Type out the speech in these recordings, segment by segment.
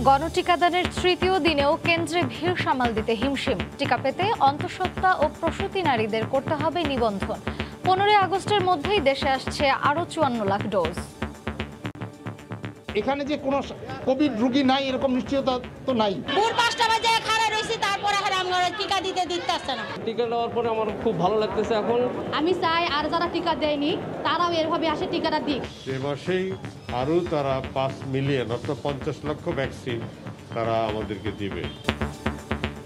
গণটিকাদানের তৃতীয় দিনেও কেন্দ্রে ভিড় সামাল দিতে হিমশিম। টিকা পেতে অন্তঃসত্ত্বা ও প্রসূতি নারীদের করতে হবে নিবন্ধন। 15 আগস্টের মধ্যেই দেশে আসছে আরও 54 লাখ ডোজ। এখানে যে কোনো কোভিড রোগী নাই এরকম নিশ্চয়তা তো নাই। ভোর 5টা বাজে খাড়া রইছি, তারপরে আমরা টিকা দিতে আসছে না। টিকা নেওয়ার পরে আমার খুব ভালো লাগতেছে। এখন আমি চাই আর যারা টিকা দেয়নি তারাও এভাবে আসে টিকাটা দিক। যে মাসেই আরও তারা 5 মিলিয়ন অর্থাৎ 50 লক্ষ ভ্যাকসিন তারা আমাদেরকে দিবে।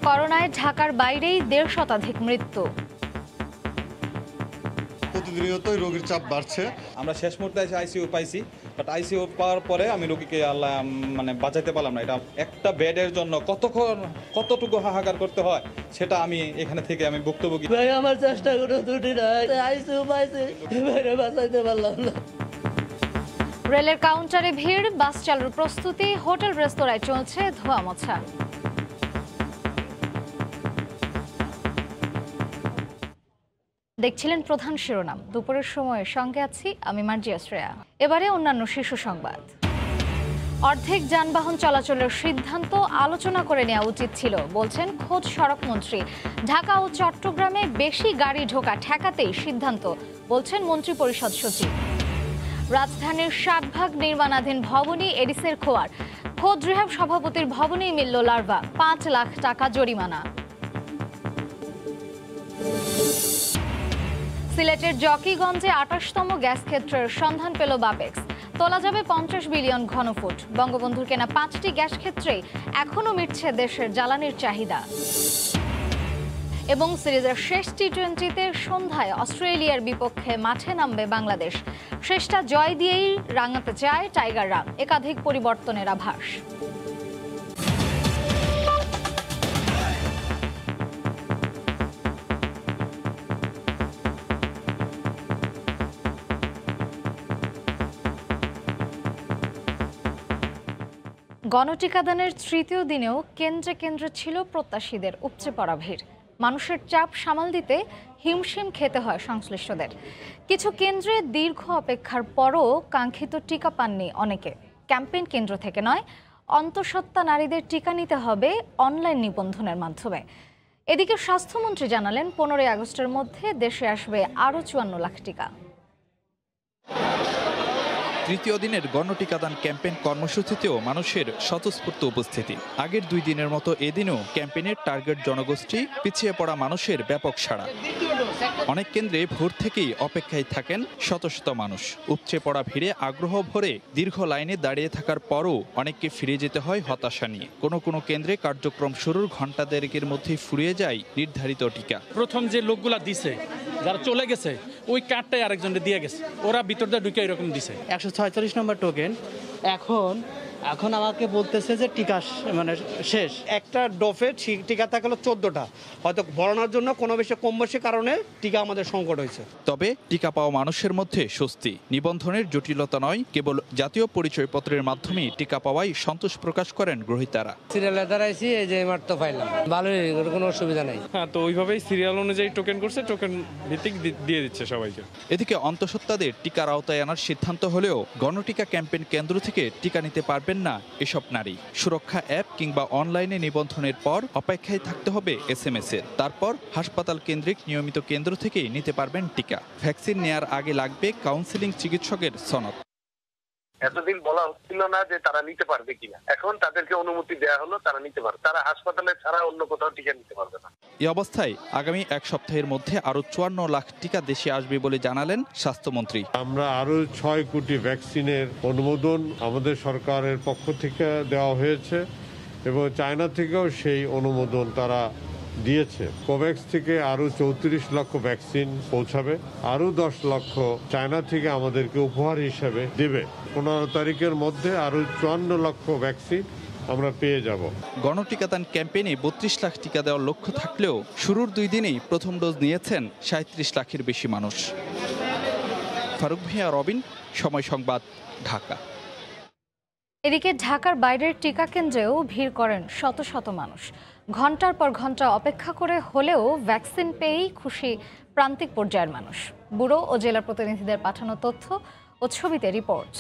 করোনায় ঢাকার বাইরেই 1.5 শতাধিক মৃত্যু। প্রতিনিয়তই রোগীর চাপ বাড়ছে। আমরা শেষ মুহূর্তে এসে আইসিইউ পাইছি, বাট আইসিইউ পাওয়ার পরে আমি রোগীকে আল্লাহ বাঁচাইতে পারলাম না। এটা একটা বেডের জন্য কতটুকু হাহাকার করতে হয় সেটা আমি এখানে থেকে আমি ভুক্তভোগী। ভাই আমার চেষ্টা করে দুটি নাই, আইসিইউ পাইছি, বাইরে বাঁচাইতে পারলাম না। রেলের কাউন্টারে ভিড়, বাস চালুর প্রস্তুতি, হোটেল রেস্তোরাঁয় চলছে ধোয়া মোছা। দেখছিলেন প্রধান শিরোনাম। দুপুরের সময়ের সঙ্গে আছি আমি মার্জিয়া শ্রেয়া। এবারে অন্যান্য শীর্ষ সংবাদ। অর্ধেক যানবাহন চলাচলের সিদ্ধান্ত আলোচনা করে নেওয়া উচিত ছিল বলছেন খোদ সড়ক মন্ত্রী। ঢাকা ও চট্টগ্রামে বেশি গাড়ি ঢোকা ঠেকাতেই সিদ্ধান্ত বলছেন মন্ত্রিপরিষদ সচিব। রাজধানীর 60 ভাগ নির্মাণাধীন ভবনই এডিসের খোয়ার। খোদ রিহাব সভাপতির ভবনেই মিলল লার্ভা, 5 লাখ টাকা জরিমানা। সিলেটের জকিগঞ্জে 28তম গ্যাস ক্ষেত্রের সন্ধান পেল বাপেক্স। তোলা যাবে 50 বিলিয়ন ঘনফুট। বঙ্গবন্ধুর কেনা 5টি গ্যাস ক্ষেত্রেই এখনও মিটছে দেশের জ্বালানির চাহিদা। এবং সিরিজের শেষ টি-20তে সন্ধ্যায় অস্ট্রেলিয়ার বিপক্ষে মাঠে নামবে বাংলাদেশ। শেষটা জয় দিয়েই রাঙাতে চায় টাইগাররা। একাধিক পরিবর্তনের আভাস। গণটিকাদানের তৃতীয় দিনেও কেন্দ্রে কেন্দ্রে ছিল প্রত্যাশীদের উপচে পড়া ভিড়। মানুষের চাপ সামাল দিতে হিমশিম খেতে হয় সংশ্লিষ্টদের। কিছু কেন্দ্রে দীর্ঘ অপেক্ষার পরও কাঙ্ক্ষিত টিকা পাননি অনেকে। ক্যাম্পেইন কেন্দ্র থেকে নয়, অন্তঃসত্ত্বা নারীদের টিকা নিতে হবে অনলাইন নিবন্ধনের মাধ্যমে। এদিকে স্বাস্থ্যমন্ত্রী জানালেন 15 আগস্টের মধ্যে দেশে আসবে আরও 54 লাখ টিকা। তৃতীয় দিনের গণটিকাদান ক্যাম্পেইন কর্মসূচিতেও মানুষের স্বতঃস্ফূর্ত উপস্থিতি। আগের 2 দিনের মতো এদিনও ক্যাম্পেইনের টার্গেট জনগোষ্ঠী, পিছিয়ে পড়া মানুষের ব্যাপক সাড়া। অনেক কেন্দ্রে ভোর থেকেই অপেক্ষায় থাকেন শত শত মানুষ। উপচে পড়া ভিড়ে আগ্রহ ভরে দীর্ঘ লাইনে দাঁড়িয়ে থাকার পরও অনেককে ফিরে যেতে হয় হতাশা নিয়ে। কোনো কেন্দ্রে কার্যক্রম শুরুর ঘণ্টা দেড়েকের মধ্যেই ফুরিয়ে যায় নির্ধারিত টিকা। প্রথম যে লোকগুলা দিছে, যারা চলে গেছে, ওই কার্ডটাই আরেকজনকে দিয়ে গেছে, ওরা ভিতর দিয়ে ঢুকে এরকম দিছে। 146 নম্বর টোকেন। এখন আমাকে বলতেছে যে টিকা শেষ। একটা ডোফে টিকা থাকলো 14টা, হয়তো বড়ানোর জন্য কোনো বেশি কম বেশি কারণে টিকা আমাদের সংকট হয়েছে। তবে টিকা পাওয়া মানুষের মধ্যে স্বস্তি। নিবন্ধনের জটিলতা নয়, কেবল জাতীয় পরিচয়পত্রের মাধ্যমে টিকা পাওয়ায় সন্তোষ প্রকাশ করেন গ্রহীতারা। সিরিয়ালে দাঁড়াইছি, এই যে মাত্র পাইলাম, ভালোই, কোনো অসুবিধা নেই। হ্যাঁ, তো ওইভাবেই সিরিয়াল অনুযায়ী টোকেন করছে, টোকেন ভিত্তিক দিয়ে দিচ্ছে সবাইকে। এদিকে অন্তঃসত্ত্বাদের টিকার আওতায় আনার সিদ্ধান্ত হলেও গণটিকা ক্যাম্পেইন কেন্দ্র থেকে টিকা নিতে পারবেন না এসব নারী। সুরক্ষা অ্যাপ কিংবা অনলাইনে নিবন্ধনের পর অপেক্ষায় থাকতে হবে SMS এর। তারপর হাসপাতাল কেন্দ্রিক নিয়মিত কেন্দ্র থেকে নিতে পারবেন টিকা। ভ্যাকসিন নেয়ার আগে লাগবে কাউন্সিলিং চিকিৎসকের সনদ। এতদিন বলা হচ্ছিল না যে তারা নিতে পারবে কিনা, এখন তাদেরকে অনুমতি দেওয়া হলো, তারা নিতে পারবে। তারা হাসপাতালে ছাড়া অন্য কোথাও টিকা নিতে পারবে না। এই অবস্থায় আগামী 1 সপ্তাহের মধ্যে আরো 54 লাখ টিকা দেশে আসবে বলে জানালেন স্বাস্থ্যমন্ত্রী। আমরা আরো 6 কোটি ভ্যাকসিনের অনুমোদন আমাদের সরকারের পক্ষ থেকে দেওয়া হয়েছে এবং চায়না থেকেও সেই অনুমোদন তারা দিয়েছে। কোভ্যাক্স থেকে আরো 34 লক্ষ ভ্যাকসিন পৌঁছাবে, আরো 10 লক্ষ চায়না থেকে আমাদেরকে উপহার হিসেবে দেবে। 15 তারিখের মধ্যে আরো 54 লক্ষ ভ্যাকসিন আমরা পেয়ে যাব। গণটিকাদান ক্যাম্পেইনে 32 লাখ টিকা দেওয়ার লক্ষ্য থাকলেও শুরুর 2 দিনেই প্রথম ডোজ নিয়েছেন 37 লাখের বেশি মানুষ। ফারুক ভিয়া, রবিন, সময় সংবাদ, ঢাকা। এদিকে ঢাকার বাইরের টিকা কেন্দ্রেও ভিড় করেন শত শত মানুষ। ঘন্টার পর ঘন্টা অপেক্ষা করে হলেও ভ্যাকসিন পেয়েই খুশি প্রান্তিক পর্যায়ের মানুষ। ব্যুরো ও জেলা প্রতিনিধিদের পাঠানো তথ্য ও ছবিতে রিপোর্ট।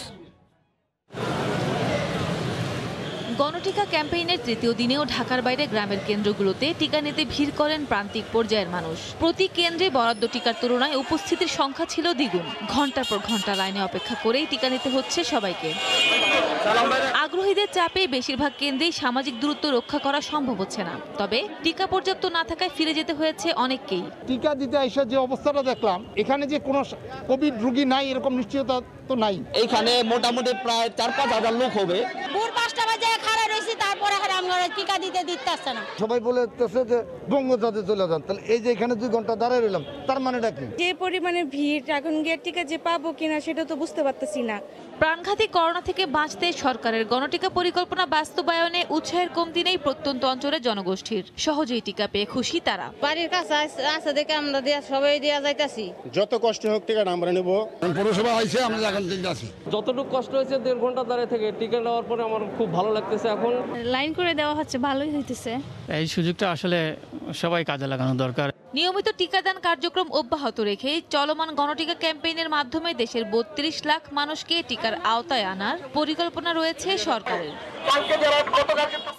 গণটিকা ক্যাম্পেইনের তৃতীয় দিনেও ঢাকার বাইরে গ্রামের কেন্দ্রগুলোতে টিকা নিতে ভিড় করেন প্রান্তিক পর্যায়ের মানুষ। প্রতি কেন্দ্রে বরাদ্দ টিকার তুলনায় উপস্থিতির সংখ্যা ছিল দ্বিগুণ। ঘন্টার পর ঘন্টা লাইনে অপেক্ষা করেই টিকা নিতে হচ্ছে সবাইকে। আগ্রহীদের চাপে বেশিরভাগ কেন্দ্রেই সামাজিক দূরত্ব রক্ষা করা সম্ভব হচ্ছে না। তবে টিকা পর্যাপ্ত না থাকায় ফিরে যেতে হয়েছে অনেককেই। টিকা দিতে এসে যে অবস্থাটা দেখলাম, এখানে যে কোনো কোভিড রোগী নাই এরকম নিশ্চয়তা তো নাই। এইখানে মোটামুটি প্রায় 4-5 হাজার লোক হবে। ভোর 5টা বাজে খাড়া রয়েছি, তারপরে আমরা টিকা দিতে দিতেছে না। সবাই বলেছে যে বঙ্গজাতে চলে যান, তাহলে এই যে এখানে 2 ঘন্টা দাঁড়িয়ে রইলাম, তার মানেটা কি? যে পরিমাণে ভিড়, এখন গিয়ে টিকা যে পাবো কিনা সেটা তো বুঝতে পারতেছি না। প্রাণঘাতী করোনা থেকে বাঁচতে সরকারের গণটিকা পরিকল্পনা বাস্তবায়নে উৎসাহের কমতি নেই প্রত্যন্ত অঞ্চলের জনগোষ্ঠীর। সহজেই টিকা পেয়ে খুশি তারা। বাড়ির কাছে আছে দেখে আমরা সবাই দিয়া যাইতাছি। যত কষ্ট হোক টিকা আমরা নেব। পৌরসভা হয়েছে, আমরা এখন দিতে আছি। যতটুকু কষ্ট হয়েছে 1.5 ঘন্টা দাঁড়িয়ে থেকে টিকা নেওয়ার পরে আমার খুব ভালো লাগতেছে। এখন লাইন করে দেওয়া হচ্ছে, ভালোই হইতেছে। এই সুযোগটা আসলে সবাই কাজে লাগানো দরকার। নিয়মিত টিকাদান কার্যক্রম অব্যাহত রেখে চলমান গণটিকা ক্যাম্পেইনের মাধ্যমে দেশের 32 লাখ মানুষকে টিকার আওতায় আনার পরিকল্পনা রয়েছে সরকারের।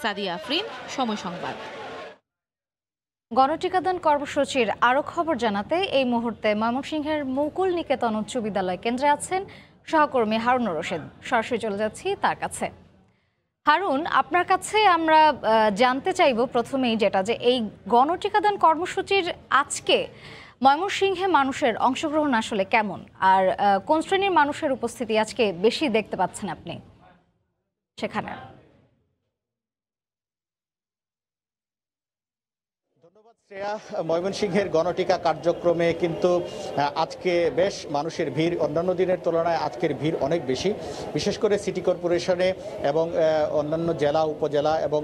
সাদিয়া আফরিন, সময় সংবাদ। গণটিকাদান কর্মসূচির আরও খবর জানাতে এই মুহূর্তে ময়মনসিংহের মুকুল নিকেতন উচ্চ বিদ্যালয় কেন্দ্রে আছেন সহকর্মী হারুনুর রশিদ। সরাসরি চলে যাচ্ছি তার কাছে। হারুন, আপনার কাছে আমরা জানতে চাইব প্রথমেই যেটা, যে এই গণটিকাদান কর্মসূচির আজকে ময়মনসিংহে মানুষের অংশগ্রহণ আসলে কেমন, আর কোন শ্রেণীর মানুষের উপস্থিতি আজকে বেশি দেখতে পাচ্ছেন আপনি সেখানে? শ্রেয়া, ময়মনসিংহের গণটিকা কার্যক্রমে কিন্তু আজকে বেশ মানুষের ভিড়, অন্যান্য দিনের তুলনায় আজকের ভিড় অনেক বেশি। বিশেষ করে সিটি কর্পোরেশনে এবং অন্যান্য জেলা, উপজেলা এবং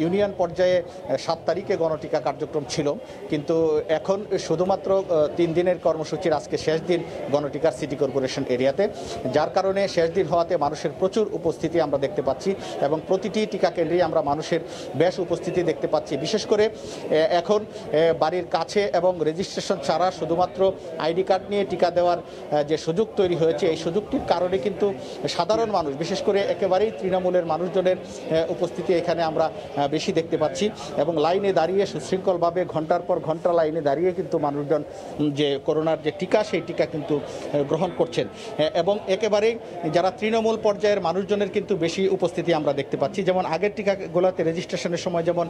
ইউনিয়ন পর্যায়ে 7 তারিখে গণটিকা কার্যক্রম ছিল, কিন্তু এখন শুধুমাত্র 3 দিনের কর্মসূচির আজকে শেষ দিন গণটিকার সিটি কর্পোরেশন এরিয়াতে, যার কারণে শেষ দিন হওয়াতে মানুষের প্রচুর উপস্থিতি আমরা দেখতে পাচ্ছি এবং প্রতিটি টিকা কেন্দ্রেই আমরা মানুষের বেশ উপস্থিতি দেখতে পাচ্ছি। বিশেষ করে এখন বাড়ির কাছে এবং রেজিস্ট্রেশন ছাড়া শুধুমাত্র আইডি কার্ড নিয়ে টিকা দেওয়ার যে সুযোগ তৈরি হয়েছে, এই সুযোগটির কারণে কিন্তু সাধারণ মানুষ, বিশেষ করে একেবারেই তৃণমূলের মানুষজনের উপস্থিতি এখানে আমরা বেশি দেখতে পাচ্ছি এবং লাইনে দাঁড়িয়ে সুশৃঙ্খলভাবে ঘন্টার পর ঘন্টা লাইনে দাঁড়িয়ে কিন্তু মানুষজন যে করোনার যে টিকা, সেই টিকা কিন্তু গ্রহণ করছেন এবং একেবারেই যারা তৃণমূল পর্যায়ের মানুষজনের কিন্তু বেশি উপস্থিতি আমরা দেখতে পাচ্ছি। যেমন আগের টিকাগুলোতে রেজিস্ট্রেশনের সময় যেমন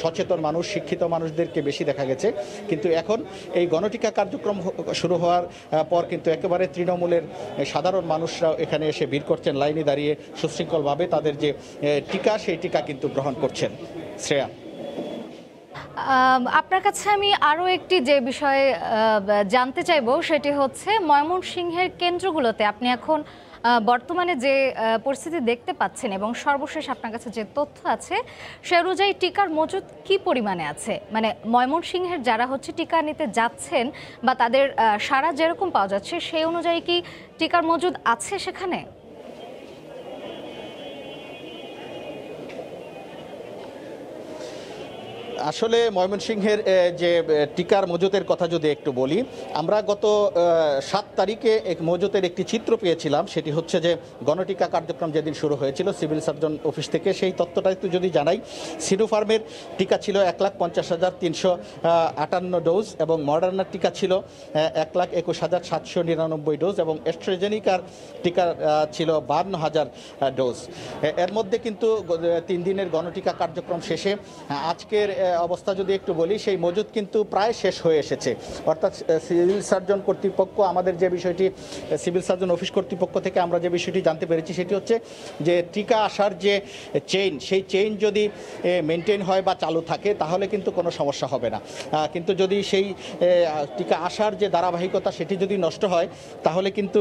সচেতন মানুষ, শিক্ষিত মানুষদেরকে বেশি দেখা গেছে, কিন্তু এখন এই গণটিকা কার্যক্রম শুরু হওয়ার পর কিন্তু একেবারে তৃণমূলের সাধারণ মানুষরাও এখানে এসে ভিড় করছেন, লাইনে দাঁড়িয়ে সুশৃঙ্খলভাবে তাদের যে টিকা, সেই টিকা কিন্তু গ্রহণ করছেন। শ্রেয়া, আপনার কাছে আমি আরও একটি যে বিষয়ে জানতে চাইব, সেটি হচ্ছে ময়মনসিংহের কেন্দ্রগুলোতে আপনি এখন বর্তমানে যে পরিস্থিতি দেখতে পাচ্ছেন এবং সর্বশেষ আপনার কাছে যে তথ্য আছে সে অনুযায়ী টিকার মজুদ কি পরিমাণে আছে? মানে ময়মনসিংহের যারা হচ্ছে টিকা নিতে যাচ্ছেন বা তাদের সাড়া যেরকম পাওয়া যাচ্ছে সেই অনুযায়ী কি টিকার মজুদ আছে সেখানে? আসলে ময়মনসিংহের যে টিকার মজুতের কথা যদি একটু বলি, আমরা গত 7 তারিখে মজুতের একটি চিত্র পেয়েছিলাম। সেটি হচ্ছে যে গণটিকা কার্যক্রম যেদিন শুরু হয়েছিল সিভিল সার্জন অফিস থেকে, সেই তথ্যটা একটু যদি জানাই, সিনোফার্মের টিকা ছিল 1,50,358 ডোজ এবং মডার্নার টিকা ছিল 1,21,799 ডোজ এবং অ্যাস্ট্রাজেনিকার টিকা ছিল 52,000 ডোজ। এর মধ্যে কিন্তু 3 দিনের গণটিকা কার্যক্রম শেষে আজকের অবস্থা যদি একটু বলি, সেই মজুদ কিন্তু প্রায় শেষ হয়ে এসেছে। অর্থাৎ সিভিল সার্জন কর্তৃপক্ষ, আমাদের যে বিষয়টি সিভিল সার্জন অফিস কর্তৃপক্ষ থেকে আমরা যে বিষয়টি জানতে পেরেছি সেটি হচ্ছে যে টিকা আসার যে চেইন, সেই চেইন যদি মেনটেন হয় বা চালু থাকে তাহলে কিন্তু কোনো সমস্যা হবে না, কিন্তু যদি সেই টিকা আসার যে ধারাবাহিকতা সেটি যদি নষ্ট হয় তাহলে কিন্তু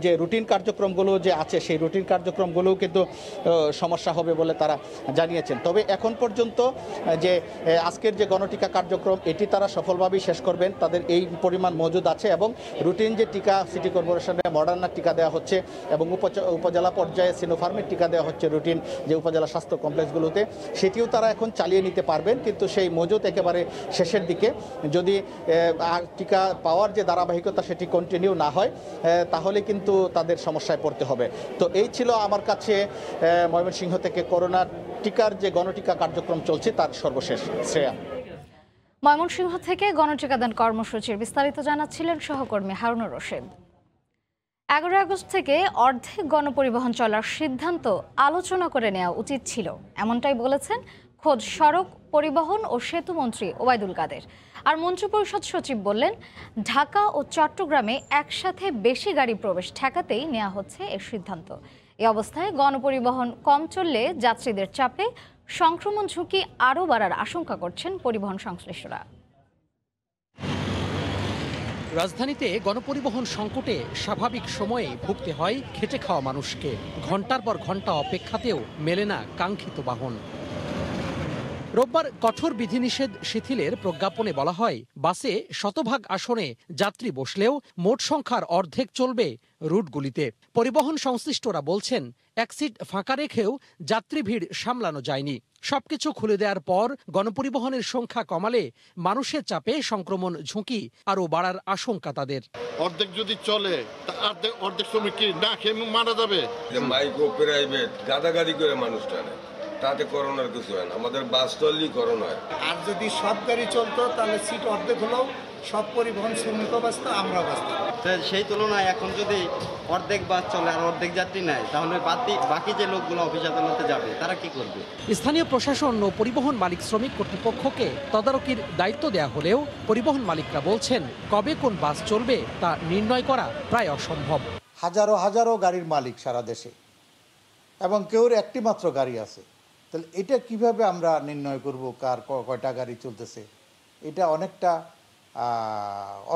যে রুটিন কার্যক্রমগুলো যে আছে সেই রুটিন কার্যক্রমগুলোও কিন্তু সমস্যা হবে বলে তারা জানিয়েছেন। তবে এখন পর্যন্ত যে আজকের যে গণটিকা কার্যক্রম এটি তারা সফলভাবেই শেষ করবেন। তাদের এই পরিমাণ মজুদ আছে এবং রুটিন যে টিকা সিটি কর্পোরেশনে মডার্নার টিকা দেওয়া হচ্ছে এবং উপজেলা পর্যায়ে সিনোফার্মের টিকা দেওয়া হচ্ছে রুটিন যে উপজেলা স্বাস্থ্য কমপ্লেক্সগুলোতে, সেটিও তারা এখন চালিয়ে নিতে পারবেন। কিন্তু সেই মজুদ একেবারে শেষের দিকে, যদি টিকা পাওয়ার যে ধারাবাহিকতা সেটি কন্টিনিউ না হয় তাহলে কিন্তু তাদের সমস্যায় পড়তে হবে। তো এই ছিল আমার কাছে ময়মনসিংহ থেকে করোনা টিকার যে গণটিকা কার্যক্রম চলছে তার সর্বশেষ। শ্রেয়া। ময়মনসিংহ থেকে গণটিকাদান কর্মসূচির বিস্তারিত জানাচ্ছিলেন সহকর্মী হারুনুর রশিদ। 11 আগস্ট থেকে অর্ধেক গণপরিবহন চলার সিদ্ধান্ত আলোচনা করে নেওয়া উচিত ছিল, এমনটাই বলেছেন খোদ সড়ক পরিবহন ও সেতু মন্ত্রী ওবায়দুল কাদের। আর মন্ত্রিপরিষদ সচিব বললেন, ঢাকা ও চট্টগ্রামে একসাথে বেশি গাড়ি প্রবেশ ঠেকাতেই নেওয়া হচ্ছে এর সিদ্ধান্ত। এই অবস্থায় গণপরিবহন কম চললে যাত্রীদের চাপে সংক্রমণ ঝুঁকি আরও বাড়ার আশঙ্কা করছেন পরিবহন সংশ্লিষ্টরা। রাজধানীতে গণপরিবহন সংকটে স্বাভাবিক সময়ে ভুগতে হয় খেটে খাওয়া মানুষকে। ঘন্টার পর ঘন্টা অপেক্ষাতেও মেলে না কাঙ্ক্ষিত বাহন। রোববার কঠোর বিধিনিষেধ শিথিলের প্রজ্ঞাপনে বলা হয়, বাসে শতভাগ আসনে যাত্রী বসলেও মোট সংখ্যার অর্ধেক চলবে রুটগুলিতে। পরিবহন সংশ্লিষ্টরা বলছেন, এক সিট ফাঁকা রেখেও যাত্রী ভিড় সামলানো যায়নি। সবকিছু খুলে দেওয়ার পর গণপরিবহনের সংখ্যা কমালে মানুষের চাপে সংক্রমণ ঝুঁকি আরও বাড়ার আশঙ্কা তাদের। অর্ধেক যদি চলে অর্ধেক শ্রমিক কি না খেয়ে মারা যাবে। মাইক্রো প্রাইভেট গাদাগাদি করে মানুষটা তাতে করোনার কিছু হয় না, আমাদের বাস চললেই করোনা হয়। আর যদি সব গাড়ি চলতো তাহলে সিট অর্ধেক হলেও সব পরিবহন শ্রমিকও বাঁচত, আমরা বাঁচতাম। সেই তুলনায় এখন যদি অর্ধেক বাস চলে আর অর্ধেক যাত্রী নেয়, তাহলে বাকি যে লোকগুলো অফিস আদালতে যাবে তারা কি করবে? স্থানীয় প্রশাসন ও পরিবহন মালিক শ্রমিক কর্তৃপক্ষকে তদারকির দায়িত্ব দেওয়া হলেও পরিবহন মালিকরা বলছেন, কবে কোন বাস চলবে তা নির্ণয় করা প্রায় অসম্ভব। হাজারো হাজারো গাড়ির মালিক সারা দেশে এবং কেউর একটি মাত্র গাড়ি আছে, তাহলে এটা কিভাবে আমরা নির্ণয় করব কার কয়টা গাড়ি চলতেছে? এটা অনেকটা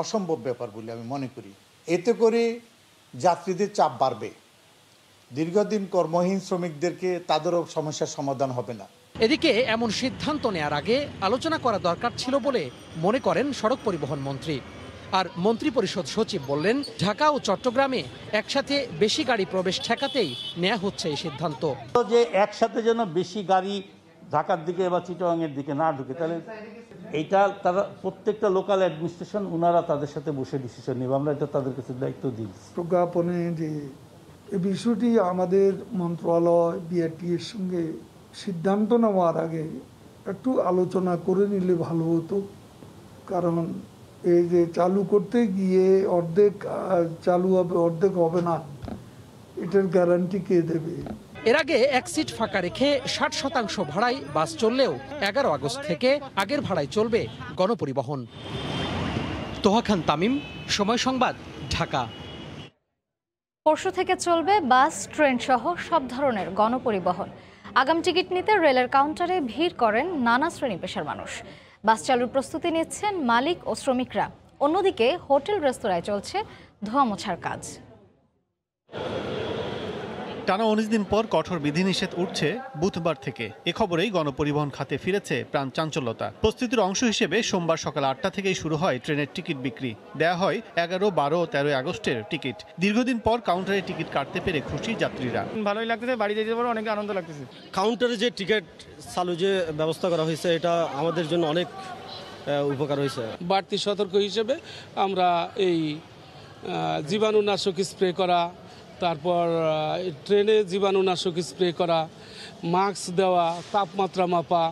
অসম্ভব ব্যাপার বলে আমি মনে করি। এতে করে যাত্রীদের চাপ বাড়বে, দীর্ঘদিন কর্মহীন শ্রমিকদেরকে তাদেরও সমস্যার সমাধান হবে না। এদিকে এমন সিদ্ধান্ত নেয়ার আগে আলোচনা করা দরকার ছিল বলে মনে করেন সড়ক পরিবহন মন্ত্রী। আর মন্ত্রিপরিষদ সচিব বললেন, ঢাকা ও চট্টগ্রামে একসাথে বেশি গাড়ি প্রবেশ ঠেকাতেই নেওয়া হচ্ছে এই সিদ্ধান্ত। যে একসাথে যেন বেশি গাড়ি ঢাকার দিকে বা চিটাগাংয়ের দিকে না ঢুকে, তাহলে এইটা তারা প্রত্যেকটা লোকাল অ্যাডমিনিস্ট্রেশন ওনারা তাদের সাথে বসে ডিসিশন নেবে। আমরা এটা তাদের কাছে দায়িত্ব দিই। প্রজ্ঞাপনে যে এই বিষয়টি আমাদের মন্ত্রণালয় বিআরটি এর সঙ্গে সিদ্ধান্ত নেওয়ার আগে একটু আলোচনা করে নিলে ভালো হতো, কারণ এই যে চালু করতে গিয়ে অর্ধেক চালু হবে অর্ধেক হবে না, এটার গ্যারান্টি কে দেবে? এর আগে এক সিট ফাঁকা রেখে 60% ভাড়ায় বাস চললেও 11 আগস্ট থেকে আগের ভাড়ায় চলবে গণপরিবহন। তোহা খান তামিম, সময় সংবাদ, ঢাকা। পরশু থেকে চলবে বাস, ট্রেন সহ সব ধরনের গণপরিবহন। আগাম টিকিট নিতে রেলের কাউন্টারে ভিড় করেন নানা শ্রেণী পেশার মানুষ। বাস চালুর প্রস্তুতি নিচ্ছেন মালিক ও শ্রমিকরা। অন্যদিকে হোটেল রেস্তোরাঁয় চলছে ধোয়া মোছার কাজ। টানা 19 দিন পর কঠোর বিধিনিষেধ উঠছে বুধবার থেকে। এ খবরেই গণপরিবহন খাতে ফিরেছে প্রাণ চাঞ্চল্যতা। প্রস্তুতির অংশ হিসেবে সোমবার সকাল 8টা থেকেই শুরু হয় ট্রেনের টিকিট বিক্রি। দেয়া হয় 11, 12 ও 13 আগস্টের টিকিট। দীর্ঘদিন পর কাউন্টারে টিকিট কাটতে পেরে খুশি যাত্রীরা। ভালোই লাগতেছে, বাড়ি যেতে পারো, অনেক আনন্দ লাগতেছে। কাউন্টারে যে টিকিট চালু যে ব্যবস্থা করা হয়েছে, এটা আমাদের জন্য অনেক উপকার হয়েছে। বাড়তি সতর্ক হিসেবে আমরা এই জীবাণুনাশক স্প্রে করা, তারপর ট্রেনে জীবাণুনাশক স্প্রে করা, মাস্ক দেওয়া, তাপমাত্রা মাপা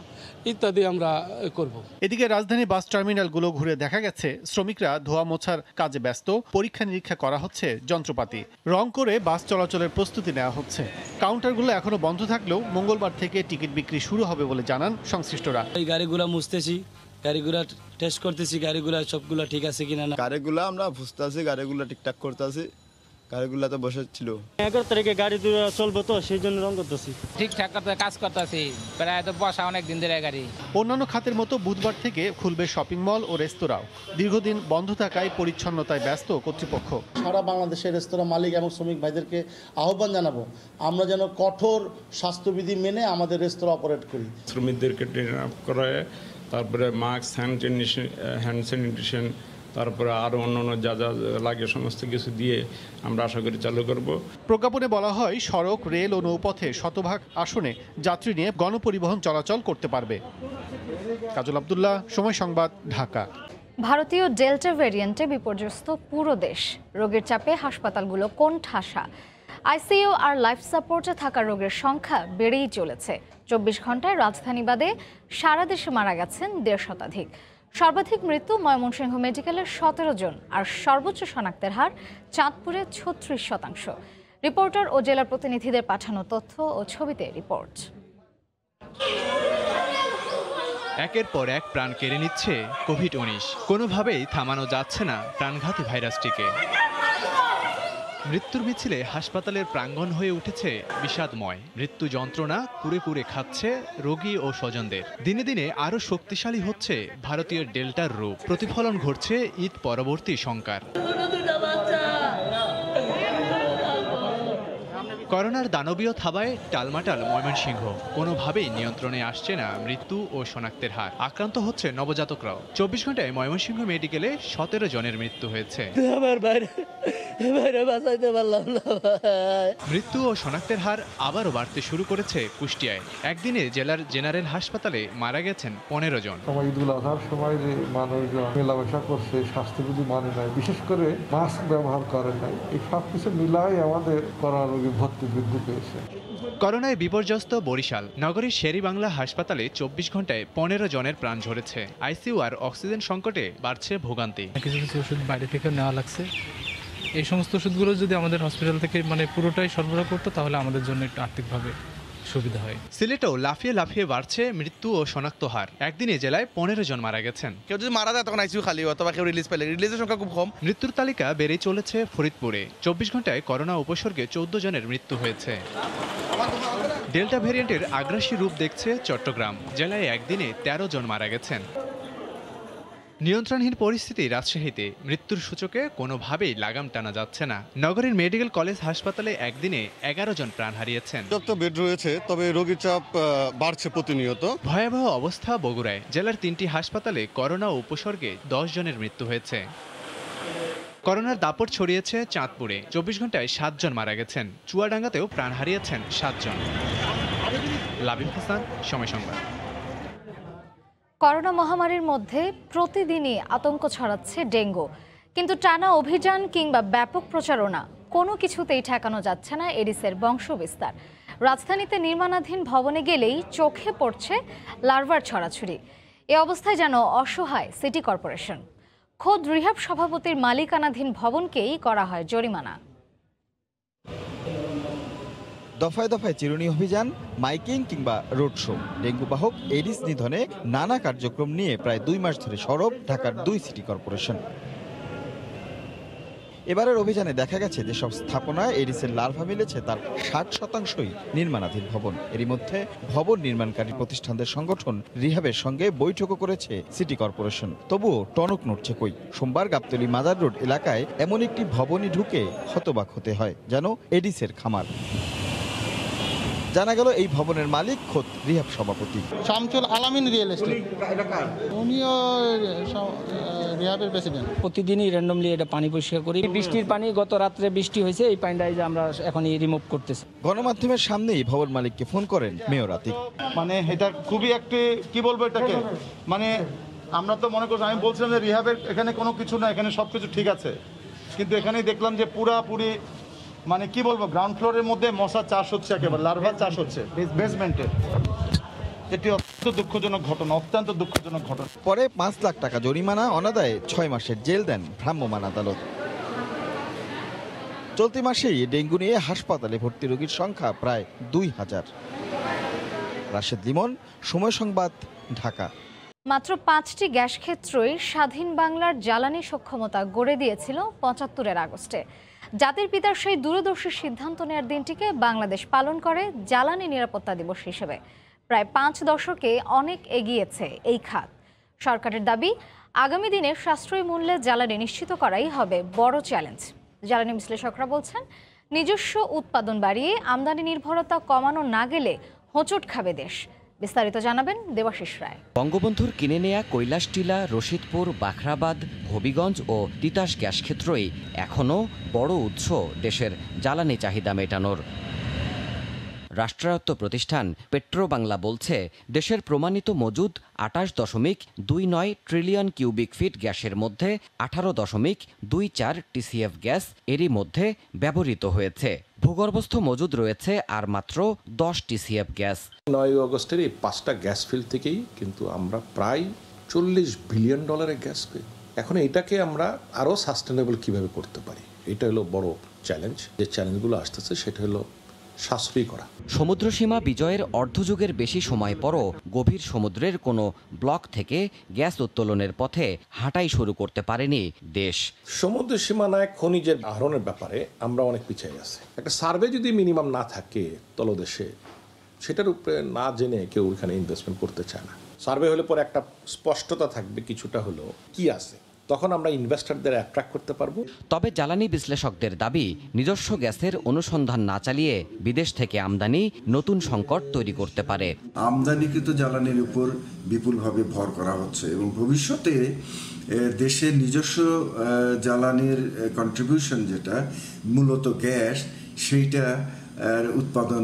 ইত্যাদি আমরা করব। এদিকে রাজধানী বাস টার্মিনালগুলো ঘুরে দেখা গেছে শ্রমিকরা ধোয়া মোছার কাজে ব্যস্ত। পরীক্ষা নিরীক্ষা করা হচ্ছে যন্ত্রপাতি, রং করে বাস চলাচলের প্রস্তুতি নেওয়া হচ্ছে। কাউন্টারগুলো এখনো বন্ধ থাকলেও মঙ্গলবার থেকে টিকিট বিক্রি শুরু হবে বলে জানান সংশ্লিষ্টরা। এই গাড়িগুলো মুছতেছি, গাড়িগুলো টেস্ট করতেছি, গাড়িগুলো সবগুলো ঠিক আছে কিনা। গাড়িগুলো আমরা বুঝতেছি, গাড়িগুলো ঠিকঠাক করতেছি, গাড়িগুলো তো বসে ছিল। 11 তারিখে গাড়ি চলবে তো সেই জন্য রং করতেছি, ঠিকঠাক কাজ করতেছি, প্রায় তো বসা অনেক দিন ধরে গাড়ি। অন্যান্য খাতের মতো বুধবার থেকে খুলবে শপিং মল ও রেস্তোরাঁও। দীর্ঘদিন বন্ধ থাকায় পরিচ্ছন্নতায় ব্যস্ত কর্তৃপক্ষ। সারা বাংলাদেশের রেস্তোরাঁ মালিক এবং শ্রমিক ভাইদেরকে আহ্বান জানাবো, আমরা যেন কঠোর স্বাস্থ্যবিধি মেনে আমাদের রেস্তোরাঁ অপারেট করি। শ্রমিকদেরকে ট্রেন আপ করায় তারপরে মাস্ক, হ্যান্ড স্যানিটেশন, তারপরে আরও অন্যান্য যা যা লাগে সমস্ত কিছু দিয়ে আমরা আশা করি চালু করব। প্রজ্ঞাপনে বলা হয় সড়ক, রেল ও নৌপথে শতভাগ আসনে যাত্রী নিয়ে গণপরিবহন চলাচল করতে পারবে। কাজল আব্দুল্লাহ, সময় সংবাদ, ঢাকা। ভারতীয় ডেল্টা ভ্যারিয়েন্টে বিপর্যস্ত পুরো দেশ। রোগের চাপে হাসপাতালগুলো কোণঠাসা। আইসিইউ আর লাইফ সাপোর্টে থাকা রোগের সংখ্যা বেড়েই চলেছে। 24 ঘন্টায় রাজধানী বাদে সারা দেশে মারা গেছেন 1.5 শতাধিক। সর্বাধিক মৃত্যু ময়মনসিংহ মেডিকেলের 17 জন, আর সর্বোচ্চ শনাক্তের হার চাঁদপুরে 36%। রিপোর্টার ও জেলা প্রতিনিধিদের পাঠানো তথ্য ও ছবিতে রিপোর্ট। একের পর এক প্রাণ কেড়ে নিচ্ছে কোভিড-19। কোনোভাবেই থামানো যাচ্ছে না প্রাণঘাতী ভাইরাসটিকে। মৃত্যুর মিছিলে হাসপাতালের প্রাঙ্গণ হয়ে উঠেছে বিষাদময়। মৃত্যু যন্ত্রণা কুরে কুরে খাচ্ছে রোগী ও স্বজনদের। দিনে দিনে আরও শক্তিশালী হচ্ছে ভারতীয় ডেল্টার রূপ। প্রতিফলন ঘটছে ঈদ পরবর্তী শঙ্কার। করোনার দানবীয় থাবায় টালমাটাল ময়মনসিংহ। কোনোভাবেই নিয়ন্ত্রণে আসছে না মৃত্যু ও শনাক্তের হার। আক্রান্ত হচ্ছে নবজাতকরাও। 24 ঘন্টায় ময়মনসিংহ মেডিকেলে 17 জনের মৃত্যু হয়েছে। মৃত্যু ও শনাক্তের হার আবারও বাড়তে শুরু করেছে কুষ্টিয়ায়। একদিনে জেলার জেনারেল হাসপাতালে মারা গেছেন 15 জন। ঈদুল আজহার সময় যে মানুষজন মেলামেশা করছে, স্বাস্থ্যবিধি মানে নাই, বিশেষ করে মাস্ক ব্যবহার করে নাই, এই সব কিছু মিলাই আমাদের করোনা রোগী ভর্তি বৃদ্ধি পেয়েছে। করোনায় বিপর্যস্ত বরিশাল নগরীর শেরেবাংলা হাসপাতালে 24 ঘন্টায় 15 জনের প্রাণ ঝরেছে। আইসিইউ আর অক্সিজেন সংকটে বাড়ছে ভোগান্তি। কিছু কিছু ওষুধ বাইরে থেকে নেওয়া লাগছে। এই সমস্ত ওষুধগুলো যদি আমাদের হসপিটাল থেকে পুরোটাই সরবরাহ করতো তাহলে আমাদের জন্য একটু আর্থিকভাবে সুবিধা হয়। সিলেটেও লাফিয়ে লাফিয়ে বাড়ছে মৃত্যু ও শনাক্ত হার। একদিনে জেলায় 15 জন মারা গেছেন। কেউ যদি মারা যায় তখন আইসিইউ খালি হয়, অথবা কেউ রিলিজ পেলে রিলিজের সংখ্যা খুব কম। মৃত্যুর তালিকা বেড়েই চলেছে ফরিদপুরে। 24 ঘন্টায় করোনা উপসর্গে 14 জনের মৃত্যু হয়েছে। ডেল্টা ভ্যারিয়েন্টের আগ্রাসী রূপ দেখছে চট্টগ্রাম। জেলায় একদিনে 13 জন মারা গেছেন। নিয়ন্ত্রণহীন পরিস্থিতি রাজশাহীতে। মৃত্যুর সূচকে কোনোভাবেই লাগাম টানা যাচ্ছে না। নগরীর মেডিকেল কলেজ হাসপাতালে একদিনে 11 জন প্রাণ হারিয়েছেন। বেড রয়েছে, তবে রোগীর চাপ বাড়ছে প্রতিনিয়ত। ভয়াবহ অবস্থা বগুড়ায়। জেলার 3টি হাসপাতালে করোনা উপসর্গে 10 জনের মৃত্যু হয়েছে। করোনার দাপট ছড়িয়েছে চাঁদপুরে। 24 ঘন্টায় 7 জন মারা গেছেন। চুয়াডাঙ্গাতেও প্রাণ হারিয়েছেন 7 জন। লাবিব হাসান, সময় সংবাদ। করোনা মহামারীর মধ্যে প্রতিদিনই আতঙ্ক ছড়াচ্ছে ডেঙ্গু, কিন্তু টানা অভিযান কিংবা ব্যাপক প্রচারণা কোনো কিছুতেই ঠেকানো যাচ্ছে না এডিসের বংশবিস্তার। রাজধানীতে নির্মাণাধীন ভবনে গেলেই চোখে পড়ছে লার্ভার ছড়াছড়ি। এ অবস্থায় যেন অসহায় সিটি কর্পোরেশন। খোদ রিহাব সভাপতির মালিকানাধীন ভবনকেই করা হয় জরিমানা। দফায় দফায় চিরুনি অভিযান, মাইকিং কিংবা রোড শো, ডেঙ্গু বাহক এডিস নিধনে নানা কার্যক্রম নিয়ে প্রায় 2 মাস ধরে সরব ঢাকার 2 সিটি কর্পোরেশন। এবারের অভিযানে দেখা গেছে যেসব স্থাপনায় এডিসের লার্ভা মিলেছে তার 60%ই নির্মাণাধীন ভবন। এরই মধ্যে ভবন নির্মাণকারী প্রতিষ্ঠানদের সংগঠন রিহাবের সঙ্গে বৈঠকও করেছে সিটি কর্পোরেশন। তবুও টনক নড়ছে কই। সোমবার গাবতলী মাজার রোড এলাকায় এমন একটি ভবনই ঢুকে হতবাক হতে হয়, যেন এডিসের খামার। জানা গেল এই ভবনের মালিক খোদ রিহাব সভাপতি শামসুল আলামিন রিয়েল এস্টেট। উনিও রিহাবের প্রেসিডেন্ট। প্রতিদিনই র্যান্ডমলি এটা পানি পরিষ্কার করি। বৃষ্টির পানি, গত রাত্রে বৃষ্টি হয়েছে, এই পানিটা যে আমরা এখন রিমুভ করতেছি। গণমাধ্যমের সামনেই ভবন মালিককে ফোন করেন মেয়র আতিক। এটা খুবই একটি কি বলবো এটাকে, আমরা তো মনে করছি, আমি বলছিলাম যে রিহাবের এখানে কোনো কিছু না, এখানে সবকিছু ঠিক আছে, কিন্তু এখানেই দেখলাম যে পুরাপুরি কি বলবো, গ্রাউন্ড ফ্লোরের মধ্যে মশা চাষ হচ্ছে, একেবারে লার্ভা চাষ হচ্ছে বেসমেন্টে। এটি অত্যন্ত দুঃখজনক ঘটনা, অত্যন্ত দুঃখজনক ঘটনা। পরে 5 লাখ টাকা জরিমানা, অনাদায়ে 6 মাসের জেল দেন ভ্রাম্যমাণ আদালত। চলতি মাসেই ডেঙ্গু নিয়ে হাসপাতালে ভর্তি রোগীর সংখ্যা প্রায় 2000। রাশেদ লিমন, সময় সংবাদ, ঢাকা। মাত্র 5টি গ্যাস ক্ষেত্রই স্বাধীন বাংলার জ্বালানি সক্ষমতা গড়ে দিয়েছিল 75-এর আগস্টে। জাতির পিতার সেই দূরদর্শী সিদ্ধান্ত নেওয়ার দিনটিকে বাংলাদেশ পালন করে জ্বালানি নিরাপত্তা দিবস হিসেবে। প্রায় 5 দশকে অনেক এগিয়েছে এই খাত। সরকারের দাবি, আগামী দিনে সাশ্রয়ী মূল্যে জ্বালানি নিশ্চিত করাই হবে বড় চ্যালেঞ্জ। জ্বালানি বিশ্লেষকরা বলছেন, নিজস্ব উৎপাদন বাড়িয়ে আমদানি নির্ভরতা কমানো না গেলে হোঁচট খাবে দেশ। বিস্তারিত জানাবেন দেবাশিস রায়। বঙ্গবন্ধুর কিনে নেয়া কৈলাসটিলা, রশিদপুর, বাখরাবাদ, হবিগঞ্জ ও তিতাস গ্যাস ক্ষেত্রই এখনও বড় উৎস দেশের জ্বালানি চাহিদা মেটানোর। রাষ্ট্রায়ত্ত প্রতিষ্ঠান পেট্রোবাংলা বলছে, দেশের প্রমাণিত মজুদ 28.29 ট্রিলিয়ন কিউবিক ফিট গ্যাসের মধ্যে 18.24 টিসিএফ গ্যাস এরই মধ্যে ব্যবহৃত হয়েছে। ভূগর্ভস্থ মজুদ রয়েছে আর মাত্র 10 টিসিএফ গ্যাস। 9 আগস্টের এই 5টা গ্যাস ফিল্ড থেকেই কিন্তু আমরা প্রায় $40 বিলিয়ন গ্যাস পাই। এখন এটাকে আমরা আরও সাস্টেনেবল কিভাবে করতে পারি, এটা হলো বড় চ্যালেঞ্জ। যে চ্যালেঞ্জগুলো আসতেছে সেটা হলো সাশ্রয়ী করা। সমুদ্রসীমা বিজয়ের অর্ধযুগের বেশি সময় পরও গভীর সমুদ্রের কোনো ব্লক থেকে গ্যাস উত্তোলনের পথে হাঁটাই শুরু করতে পারেনি দেশ। সমুদ্র সীমানায় খনিজের আহরণের ব্যাপারে আমরা অনেক পিছিয়ে আছি। একটা সার্ভে যদি মিনিমাম না থাকে তলদেশে, সেটার উপরে না জেনে কেউ এখানে ইনভেস্টমেন্ট করতে চায় না। সার্ভে হলে পরে একটা স্পষ্টতা থাকবে কিছুটা হলো কি আছে, তখন আমরা ইনভেস্টরদের অ্যাট্রাক্ট করতে পারবো। তবে জ্বালানি বিশ্লেষকদের দাবি, নিজস্ব গ্যাসের অনুসন্ধান না চালিয়ে বিদেশ থেকে আমদানি নতুন সংকট তৈরি করতে পারে। আমদানিকৃত জ্বালানির উপর বিপুলভাবে ভর করা হচ্ছে এবং ভবিষ্যতে দেশের নিজস্ব জ্বালানির কন্ট্রিবিউশন যেটা মূলত গ্যাস, সেইটা উৎপাদন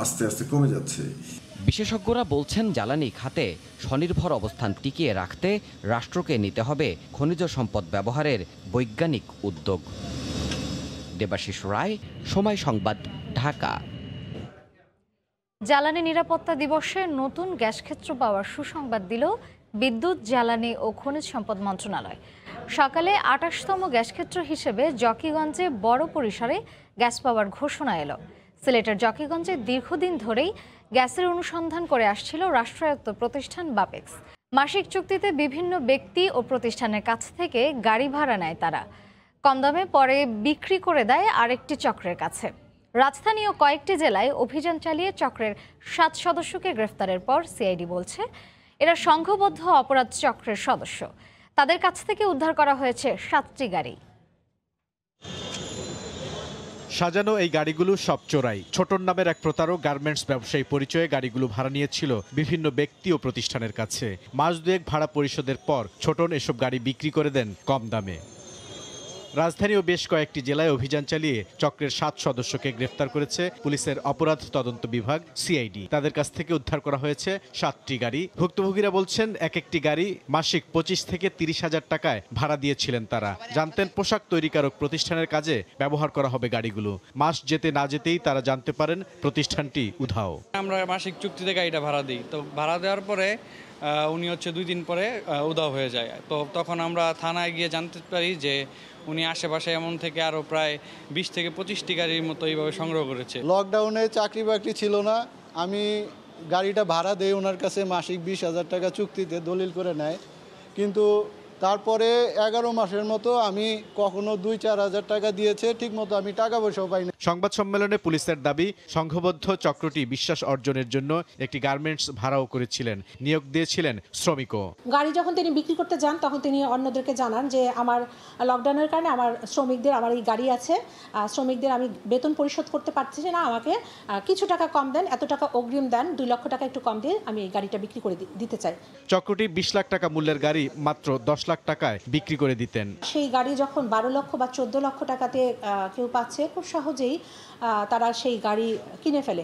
আস্তে আস্তে কমে যাচ্ছে। বিশেষজ্ঞরা বলছেন, জ্বালানি খাতে স্বনির্ভর অবস্থান টিকিয়ে রাখতে রাষ্ট্রকে নিতে হবে খনিজ সম্পদ ব্যবহারের বৈজ্ঞানিক উদ্যোগ। দেবাশিস রায়, সময় সংবাদ, ঢাকা। জ্বালানি নিরাপত্তা দিবসে নতুন গ্যাস ক্ষেত্র পাওয়ার সুসংবাদ দিল বিদ্যুৎ, জ্বালানি ও খনিজ সম্পদ মন্ত্রণালয়। সকালে 28তম গ্যাস ক্ষেত্র হিসেবে জকিগঞ্জে বড় পরিসরে গ্যাস পাওয়ার ঘোষণা এলো। সিলেটের জকিগঞ্জে দীর্ঘদিন ধরেই গ্যাসের অনুসন্ধান করে আসছিল রাষ্ট্রায়ত্ত প্রতিষ্ঠান বাপেক্স। মাসিক চুক্তিতে বিভিন্ন ব্যক্তি ও প্রতিষ্ঠানের কাছ থেকে গাড়ি ভাড়া নেয় তারা, কম দামে পরে বিক্রি করে দেয় আরেকটি চক্রের কাছে। রাজধানী ও কয়েকটি জেলায় অভিযান চালিয়ে চক্রের 7 সদস্যকে গ্রেফতারের পর সিআইডি বলছে, এরা সংঘবদ্ধ অপরাধ চক্রের সদস্য। তাদের কাছ থেকে উদ্ধার করা হয়েছে 7টি গাড়ি। সাজানো এই গাড়িগুলো সব চোরাই। ছোটন নামের এক প্রতারক গার্মেন্টস ব্যবসায়ী পরিচয়ে গাড়িগুলো ভাড়া নিয়েছিল বিভিন্ন ব্যক্তি ও প্রতিষ্ঠানের কাছে। মাস দুয়েক ভাড়া পরিশোধের পর ছোটন এসব গাড়ি বিক্রি করে দেন কম দামে। রাজধানী ও বেশ কয়েকটি জেলায় অভিযান চালিয়ে চক্রের 7 সদস্যকে গ্রেফতার করেছে পুলিশের অপরাধ তদন্ত বিভাগ সিআইডি। তাদের কাছ থেকে উদ্ধার করা হয়েছে 7টি গাড়ি। ভুক্তভোগীরা বলছেন, এক একটি গাড়ি মাসিক 25 থেকে 30,000 টাকায় ভাড়া দিয়েছিলেন তারা। জানতেন পোশাক তৈরিকারক প্রতিষ্ঠানের কাজে ব্যবহার করা হবে গাড়িগুলো। মাস যেতে না যেতেই তারা জানতে পারেন প্রতিষ্ঠানটি উধাও। আমরা মাসিক চুক্তিতে গাড়িটা ভাড়া দিই, তো ভাড়া দেওয়ার পরে উনি 2 দিন পরে উধাও হয়ে যায়। তো তখন আমরা থানায় গিয়ে জানতে পারি যে উনি আশেপাশে এমন থেকে আরও প্রায় 20 থেকে 25টি গাড়ির মতো এইভাবে সংগ্রহ করেছে। লকডাউনে চাকরি বাকরি ছিল না, আমি গাড়িটা ভাড়া দেই ওনার কাছে, মাসিক 20,000 টাকা চুক্তিতে দলিল করে নেয়। কিন্তু তারপরে 11 মাসের মতো আমি কখনো 2-4 হাজার টাকা দিয়েছে, ঠিক মতো আমি টাকা পয়সাও পাইনি। সংবাদ সম্মেলনে পুলিশের দাবি, সংঘবদ্ধ চক্রটি বিশ্বাস অর্জনের জন্য একটি গার্মেন্টস ভাড়াও করেছিলেন, নিয়োগ দিয়েছিলেন শ্রমিকও। গাড়ি যখন তিনি বিক্রি করতে যান তখন তিনি অন্যদেরকে জানান যে আমার লকডাউনের কারণে আমার শ্রমিকদের, আমার এই গাড়ি আছে, শ্রমিকদের আমি বেতন পরিশোধ করতে পারছি না, আমাকে কিছু টাকা কম দেন, এত টাকা অগ্রিম দেন, 2 লক্ষ টাকা একটু কম দিয়ে আমি এই গাড়িটা বিক্রি করে দিতে চাই। চক্রটি 20 লাখ টাকা মূল্যের গাড়ি মাত্র 10 লাখ টাকায় বিক্রি করে দিতেন। সেই গাড়ি যখন 12 লক্ষ বা 14 লক্ষ টাকাতে কেউ পাচ্ছে, খুব সহজেই তারা সেই গাড়ি কিনে ফেলে।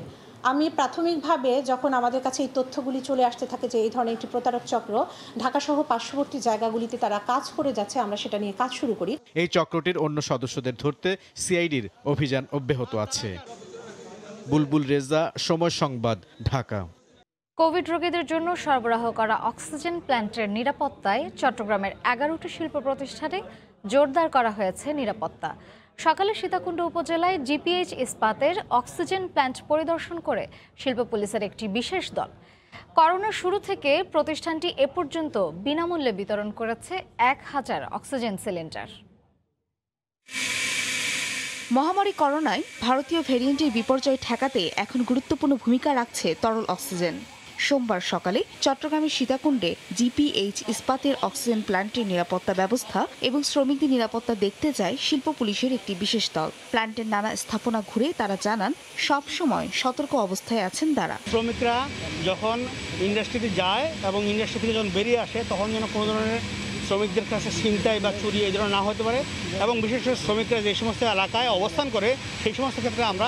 আমি প্রাথমিকভাবে যখন আমাদের কাছে এই তথ্যগুলি চলে আসতে থাকে যে এই ধরনের একটি প্রতারক চক্র ঢাকাসহ পার্শ্ববর্তী জায়গাগুলিতে তারা কাজ করে যাচ্ছে, আমরা সেটা নিয়ে কাজ শুরু করি। এই চক্রটির অন্য সদস্যদের ধরতে সিআইডির অভিযান অব্যাহত আছে। বুলবুল রেজা, সময় সংবাদ, ঢাকা। কোভিড রোগীদের জন্য সরবরাহ করা অক্সিজেন প্ল্যান্টের নিরাপত্তায় চট্টগ্রামের 11টি শিল্প প্রতিষ্ঠানে জোরদার করা হয়েছে নিরাপত্তা। সকালে সীতাকুণ্ড উপজেলায় জিপিএইচ ইস্পাতের অক্সিজেন প্ল্যান্ট পরিদর্শন করে শিল্প পুলিশের একটি বিশেষ দল। করোনার শুরু থেকে প্রতিষ্ঠানটি এ পর্যন্ত বিনামূল্যে বিতরণ করেছে 1000 অক্সিজেন সিলিন্ডার। মহামারী করোনায় ভারতীয় ভ্যারিয়েন্টের বিপর্যয় ঠেকাতে এখন গুরুত্বপূর্ণ ভূমিকা রাখছে তরল অক্সিজেন। সোমবার সকালে চট্টগ্রামের সীতাকুণ্ডে জিপিএইচ ইস্পাতের অক্সিজেন প্ল্যান্টের নিরাপত্তা ব্যবস্থা এবং শ্রমিকদের নিরাপত্তা দেখতে যায় শিল্প পুলিশের একটি বিশেষ দল। প্ল্যান্টের নানা স্থাপনা ঘুরে তারা জানান সব সময় সতর্ক অবস্থায় আছেন তারা। শ্রমিকরা যখন ইন্ডাস্ট্রিতে যায় এবং ইন্ডাস্ট্রি থেকে যখন বেরিয়ে আসে তখন যেন কোনো ধরনের শ্রমিকদের কাছে ছিনতাই বা চুরি এই ধরনের না হতে পারে, এবং বিশেষ করে শ্রমিকরা যে সমস্ত এলাকায় অবস্থান করে সেই সমস্ত ক্ষেত্রে আমরা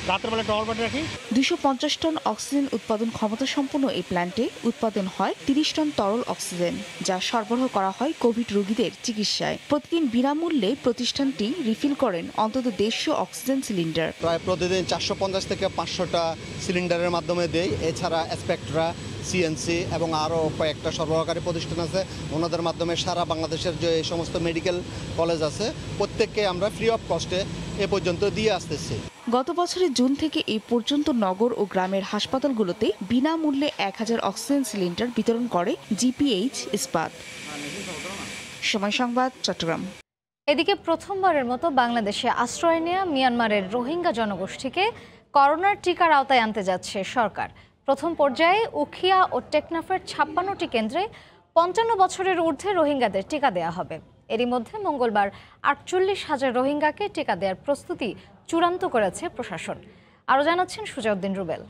রাতের বেলা টহল পার্টি রাখি। 250 টন অক্সিজেন উৎপাদন ক্ষমতা সম্পন্ন এই প্ল্যান্টে উৎপাদন হয় 30 টন তরল অক্সিজেন, যা সরবরাহ করা হয় কোভিড রোগীদের চিকিৎসায়। প্রতিদিন বিনামূল্যে প্রতিষ্ঠানটি রিফিল করেন অন্তত 150 অক্সিজেন সিলিন্ডার। প্রায় প্রতিদিন 450 থেকে 500টা সিলিন্ডারের মাধ্যমে দেয়। এছাড়া স্পেকট্রা, সিএনসি এবং আরও কয়েকটা সরবরাহকারী প্রতিষ্ঠান আছে, ওনাদের মাধ্যমে সারা বাংলাদেশের যে সমস্ত মেডিকেল কলেজ আছে প্রত্যেককে আমরা ফ্রি অফ কস্টে এ পর্যন্ত দিয়ে আসতেছি। গত বছরের জুন থেকে এই পর্যন্ত নগর ও গ্রামের হাসপাতালগুলোতে বিনামূল্যে 1000 অক্সিজেন সিলিন্ডার বিতরণ করে জিপিএইচ ইস্পাত। সময় সংবাদ, চট্টগ্রাম। এদিকে প্রথমবারের মতো বাংলাদেশে আশ্রয় নেওয়া মিয়ানমারের রোহিঙ্গা জনগোষ্ঠীকে করোনার টিকার আওতায় আনতে যাচ্ছে সরকার। প্রথম পর্যায়ে উখিয়া ও টেকনাফের 56টি কেন্দ্রে 55 বছরের ঊর্ধ্বে রোহিঙ্গাদের টিকা দেওয়া হবে। এরই মধ্যে মঙ্গলবার 48,000 রোহিঙ্গাকে টিকা দেওয়ার প্রস্তুতি চূড়ান্ত করেছে প্রশাসন। আরও জানাচ্ছেন সুজাউদ্দিন রুবেল।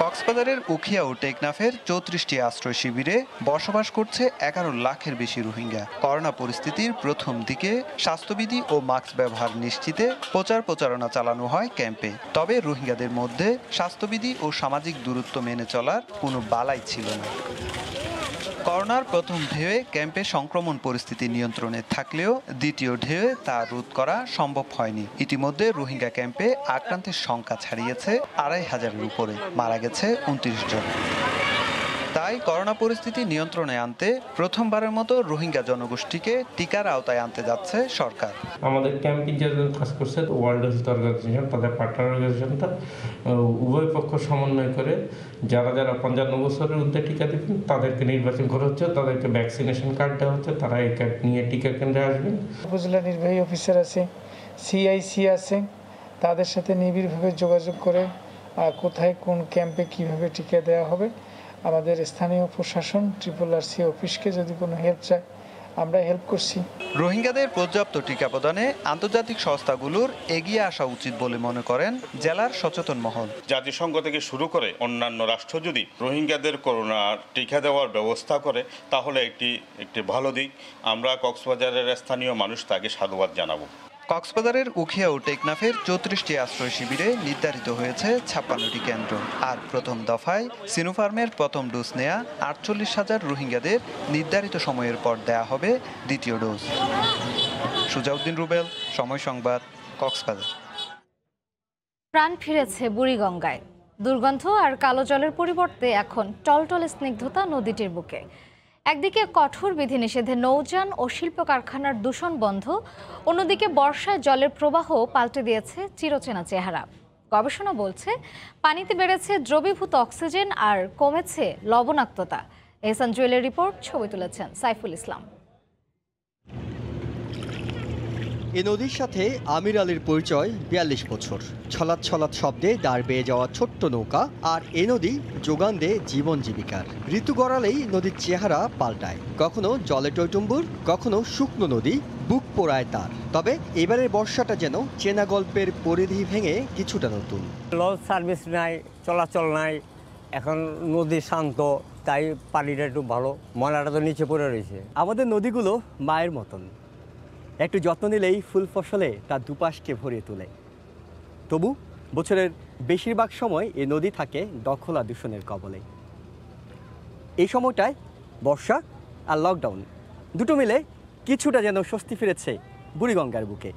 কক্সবাজারের উখিয়া ও টেকনাফের 34টি আশ্রয় শিবিরে বসবাস করছে 11 লাখের বেশি রোহিঙ্গা। করোনা পরিস্থিতির প্রথম দিকে স্বাস্থ্যবিধি ও মাস্ক ব্যবহার নিশ্চিতে প্রচারণা চালানো হয় ক্যাম্পে। তবে রোহিঙ্গাদের মধ্যে স্বাস্থ্যবিধি ও সামাজিক দূরত্ব মেনে চলার কোনো বালাই ছিল না। করোনার প্রথম ঢেউয়ে ক্যাম্পে সংক্রমণ পরিস্থিতি নিয়ন্ত্রণে থাকলেও দ্বিতীয় ঢেউয়ে তা রোধ করা সম্ভব হয়নি। ইতিমধ্যে রোহিঙ্গা ক্যাম্পে আক্রান্তের সংখ্যা ছাড়িয়েছে 2500-এর উপরে, মারা গেছে 29 জন। তাই করোনা পরিস্থিতি নিয়ন্ত্রণে আনতে প্রথমবারের মতো রোহিঙ্গা জনগোষ্ঠীকে টিকার আওতায় আনতে যাচ্ছে সরকার। আমাদের ক্যাম্পে যে কাজ করছে ওয়ার্ল্ড হেলথ অর্গানাইজেশন, তাদের পার্টনার অর্গানাইজেশনটা উভয় পক্ষ সমন্বয় করে যারা 55 বছরের ঊর্ধ্বে টিকা দেবেন তাদেরকে নির্বাচন করা হচ্ছে, তাদেরকে ভ্যাকসিনেশন কার্ড দেওয়া হচ্ছে, তারা এই কার্ড নিয়ে টিকা কেন্দ্রে আসবেন। উপজেলা নির্বাহী অফিসার আছে, সিআইসি আছে, তাদের সাথে নিবিড়ভাবে যোগাযোগ করে কোথায় কোন ক্যাম্পে কিভাবে টিকা দেওয়া হবে। আমাদের স্থানীয় প্রশাসন RRRC অফিসকে যদি কোনো হেল্প চায় আমরা হেল্প করছি। রোহিঙ্গাদের পর্যাপ্ত টিকা প্রদানে আন্তর্জাতিক সংস্থাগুলোর এগিয়ে আসা উচিত বলে মনে করেন জেলার সচেতন মহল। জাতিসংঘ থেকে শুরু করে অন্যান্য রাষ্ট্র যদি রোহিঙ্গাদের করোনার টিকা দেওয়ার ব্যবস্থা করে তাহলে একটি ভালো দিক। আমরা কক্সবাজারের স্থানীয় মানুষ তাকে সাধুবাদ জানাবো। কক্সবাজারের উখিয়া ও টেকনাফের 34টি আশ্রয় শিবিরে নির্ধারিত হয়েছে 56টি কেন্দ্র। আর প্রথম দফায় সিনোফার্মের প্রথম ডোজ নেয়া 48,000 রোহিঙ্গাদের নির্ধারিত সময়ের পর দেয়া হবে দ্বিতীয় ডোজ। সুজাউদ্দিন রুবেল, সময় সংবাদ, কক্সবাজার। প্রাণ ফিরেছে বুড়িগঙ্গায়। দুর্গন্ধ আর কালো জলের পরিবর্তে এখন টলটলে স্নিগ্ধতা নদীটির বুকে। একদিকে কঠোর বিধিনিষেধে নৌযান ও শিল্প কারখানার দূষণ বন্ধ, অন্যদিকে বর্ষায় জলের প্রবাহ পাল্টে দিয়েছে চিরচেনা চেহারা। গবেষণা বলছে পানিতে বেড়েছে দ্রবীভূত অক্সিজেন আর কমেছে লবণাক্ততা। এহসান জুয়েলের রিপোর্ট, ছবি তুলেছেন সাইফুল ইসলাম। এ নদীর সাথে আমির আলীর পরিচয় 42 বছর। ছলাৎ ছলাৎ শব্দে দাঁড় বেয়ে যাওয়া ছোট্ট নৌকা, আর এ নদী যোগান দেয় জীবন জীবিকার। ঋতু গড়ালেই নদীর চেহারা পাল্টায়, কখনো জলে টইটুম্বুর, কখনো শুকনো নদী, বুক পোড়ায় তার। তবে এবারের বর্ষাটা যেন চেনা গল্পের পরিধি ভেঙে কিছুটা নতুন। লঞ্চ সার্ভিস নাই, চলাচল নাই, এখন নদী শান্ত, তাই পানিটা একটু ভালো, ময়লাটা তো নিচে পড়ে রয়েছে। আমাদের নদীগুলো মায়ের মতন, একটু যত্ন নিলেই ফুল ফসলে তার দুপাশকে ভরিয়ে তোলে। তবু বছরের বেশিরভাগ সময় এই নদী থাকে দখল আর দূষণের কবলে। এই সময়টায় বর্ষা আর লকডাউন দুটো মিলে কিছুটা যেন স্বস্তি ফিরেছে বুড়িগঙ্গার বুকে।